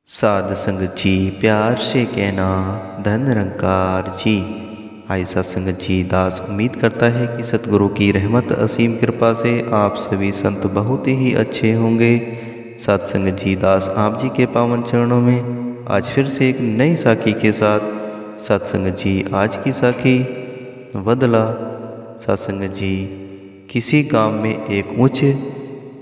साध संगत जी प्यार से कहना धन निरंकार जी। आई सत्संगत जी, दास उम्मीद करता है कि सतगुरु की रहमत असीम कृपा से आप सभी संत बहुत ही अच्छे होंगे। सत्संगत जी, दास आप जी के पावन चरणों में आज फिर से एक नई साखी के साथ। सत्संगत जी, आज की साखी बदला। सत्संगत जी, किसी गांव में एक उच्च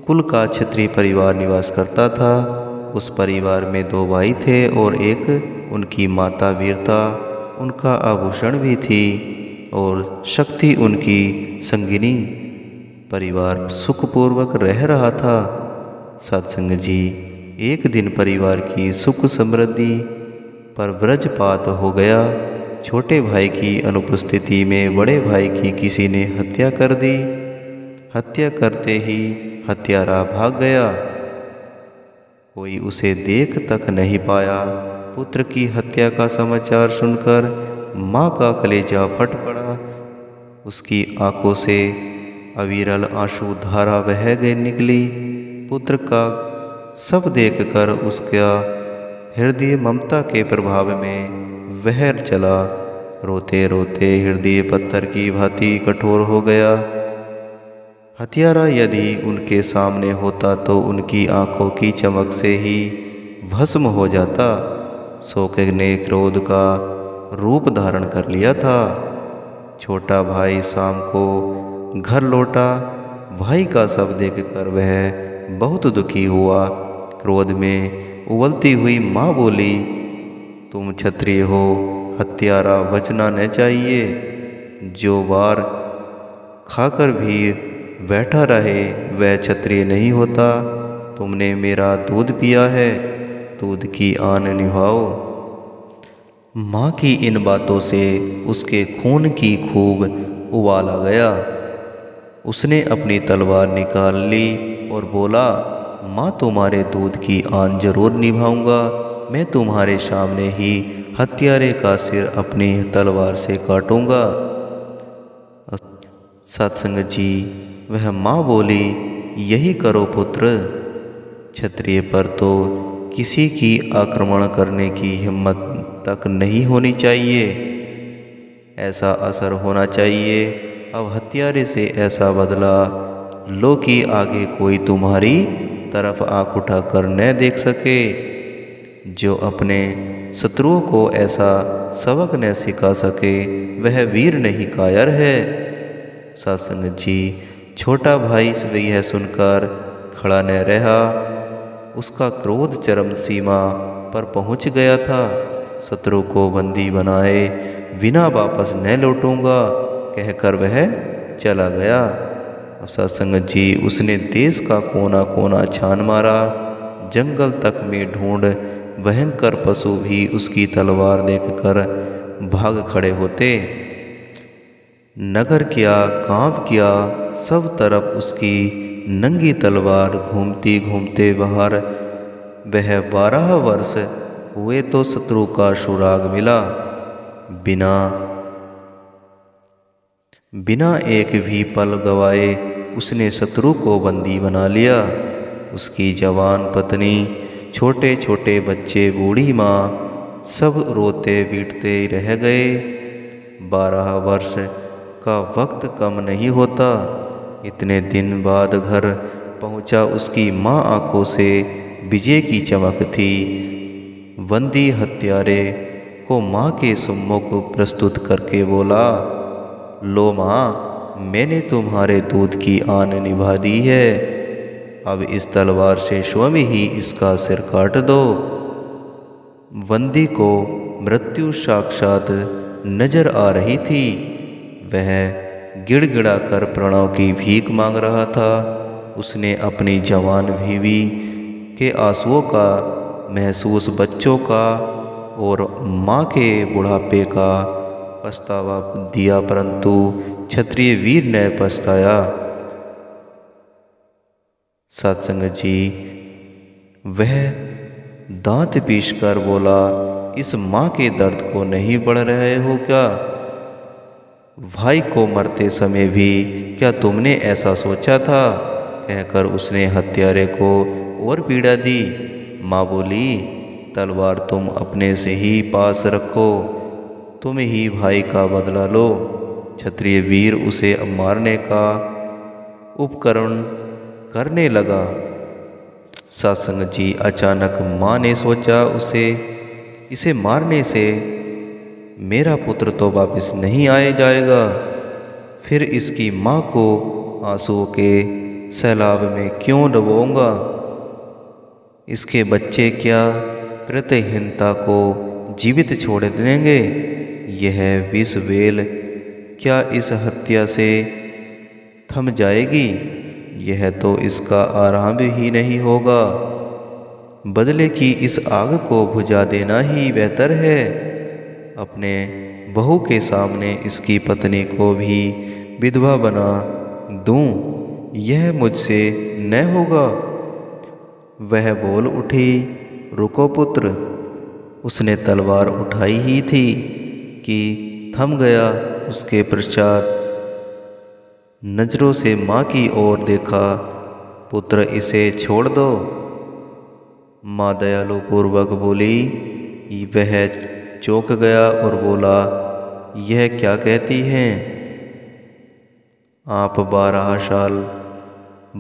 कुल का क्षत्रिय परिवार निवास करता था। उस परिवार में 2 भाई थे और एक उनकी माता वीरता उनका आभूषण भी थी और शक्ति उनकी संगिनी। परिवार सुखपूर्वक रह रहा था। सत्संग जी, एक दिन परिवार की सुख समृद्धि पर वज्रपात हो गया। छोटे भाई की अनुपस्थिति में बड़े भाई की किसी ने हत्या कर दी। हत्या करते ही हत्यारा भाग गया। कोई उसे देख तक नहीं पाया। पुत्र की हत्या का समाचार सुनकर माँ का कलेजा फट पड़ा। उसकी आंखों से अविरल आंसू धारा बह गई निकली। पुत्र का सब देखकर उसका हृदय ममता के प्रभाव में बह चला। रोते रोते हृदय पत्थर की भांति कठोर हो गया। हत्यारा यदि उनके सामने होता तो उनकी आंखों की चमक से ही भस्म हो जाता। शोक ने क्रोध का रूप धारण कर लिया था। छोटा भाई शाम को घर लौटा। भाई का शव देखकर वह बहुत दुखी हुआ। क्रोध में उबलती हुई माँ बोली, तुम क्षत्रिय हो, हत्यारा बचना न चाहिए। जो बार खाकर भी बैठा रहे वह क्षत्रिय नहीं होता। तुमने मेरा दूध पिया है, दूध की आन निभाओ। माँ की इन बातों से उसके खून की खूब उबाल आ गया। उसने अपनी तलवार निकाल ली और बोला, माँ, तुम्हारे दूध की आन जरूर निभाऊंगा। मैं तुम्हारे सामने ही हत्यारे का सिर अपनी तलवार से काटूंगा। सत्संग जी, वह माँ बोली, यही करो पुत्र। क्षत्रिय पर तो किसी की आक्रमण करने की हिम्मत तक नहीं होनी चाहिए। ऐसा असर होना चाहिए। अब हत्यारे से ऐसा बदला लो कि आगे कोई तुम्हारी तरफ आंख उठाकर न देख सके। जो अपने शत्रुओं को ऐसा सबक न सिखा सके वह वीर नहीं कायर है। सत्संग जी, छोटा भाई यह सुनकर खड़ा न रहा। उसका क्रोध चरम सीमा पर पहुंच गया था। शत्रु को बंदी बनाए बिना वापस न लौटूंगा कहकर वह चला गया। अब सत्संग जी, उसने देश का कोना कोना छान मारा। जंगल तक में ढूंढ भयंकर पशु भी उसकी तलवार देखकर भाग खड़े होते। नगर क्या, गांव क्या, सब तरफ उसकी नंगी तलवार घूमती घूमते बाहर। वह 12 वर्ष हुए तो शत्रु का सुराग मिला। बिना एक भी पल गवाए उसने शत्रु को बंदी बना लिया। उसकी जवान पत्नी, छोटे छोटे बच्चे, बूढ़ी माँ सब रोते पीटते रह गए। 12 वर्ष का वक्त कम नहीं होता। इतने दिन बाद घर पहुंचा उसकी माँ आंखों से विजय की चमक थी। बंदी हत्यारे को माँ के सम्मुख प्रस्तुत करके बोला, लो माँ, मैंने तुम्हारे दूध की आन निभा दी है। अब इस तलवार से स्वयं ही इसका सिर काट दो। बंदी को मृत्यु साक्षात नजर आ रही थी। वह गिड़गिड़ा कर प्रणव की भीख मांग रहा था। उसने अपनी जवान बीवी के आंसुओं का महसूस, बच्चों का और माँ के बुढ़ापे का पछतावा दिया, परंतु क्षत्रिय वीर ने पछताया। सत्संग जी, वह दांत पीसकर बोला, इस माँ के दर्द को नहीं पढ़ रहे हो क्या? भाई को मरते समय भी क्या तुमने ऐसा सोचा था? कहकर उसने हत्यारे को और पीड़ा दी। माँ बोली, तलवार तुम अपने से ही पास रखो, तुम ही भाई का बदला लो। क्षत्रिय वीर उसे मारने का उपकरण करने लगा। सत्संग जी, अचानक माँ ने सोचा इसे मारने से मेरा पुत्र तो वापस नहीं आए जाएगा, फिर इसकी माँ को आंसुओं के सैलाब में क्यों डुबोऊंगा। इसके बच्चे क्या प्रतिहीनता को जीवित छोड़ देंगे। यह विष वेल क्या इस हत्या से थम जाएगी। यह तो इसका आरंभ ही नहीं होगा। बदले की इस आग को बुझा देना ही बेहतर है। अपने बहू के सामने इसकी पत्नी को भी विधवा बना दूं, यह मुझसे न होगा। वह बोल उठी, रुको पुत्र। उसने तलवार उठाई ही थी कि थम गया। उसके पश्चात नजरों से माँ की ओर देखा। पुत्र, इसे छोड़ दो। माँ दयालु पूर्वक बोली। वह चौंक गया और बोला, यह क्या कहती हैं? आप 12 साल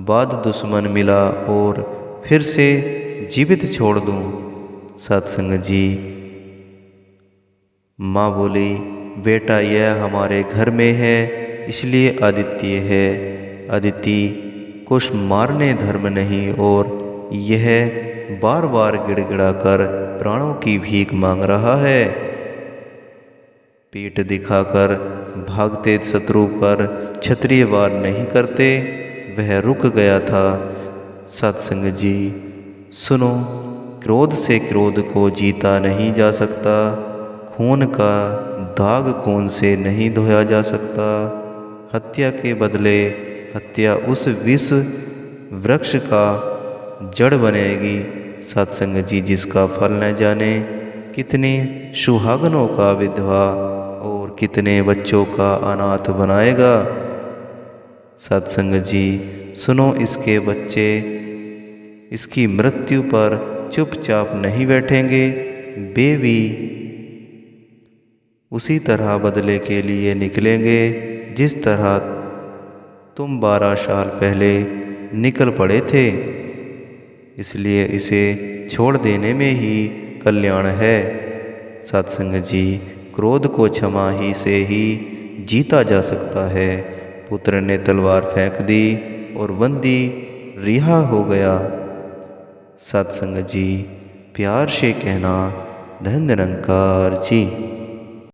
बाद दुश्मन मिला और फिर से जीवित छोड़ दूं। सत्संग जी, माँ बोली, बेटा यह हमारे घर में है इसलिए अद्वितीय है। अदिति कुछ मारने धर्म नहीं। और यह बार बार गिड़गिड़ा कर प्राणों की भीख मांग रहा है। पीठ दिखाकर भागते शत्रु पर क्षत्रिय वार नहीं करते। वह रुक गया था। सत्संग जी, सुनो, क्रोध से क्रोध को जीता नहीं जा सकता। खून का दाग खून से नहीं धोया जा सकता। हत्या के बदले हत्या उस विष वृक्ष का जड़ बनेगी। सत्संग जी, जिसका फल न जाने कितने सुहागनों का विधवा और कितने बच्चों का अनाथ बनाएगा। सत्संग जी, सुनो, इसके बच्चे इसकी मृत्यु पर चुपचाप नहीं बैठेंगे। वे भी उसी तरह बदले के लिए निकलेंगे जिस तरह तुम 12 साल पहले निकल पड़े थे। इसलिए इसे छोड़ देने में ही कल्याण है। सत्संग जी, क्रोध को क्षमा ही से ही जीता जा सकता है। पुत्र ने तलवार फेंक दी और बंदी रिहा हो गया। सत्संग जी, प्यार से कहना, धन निरंकार जी।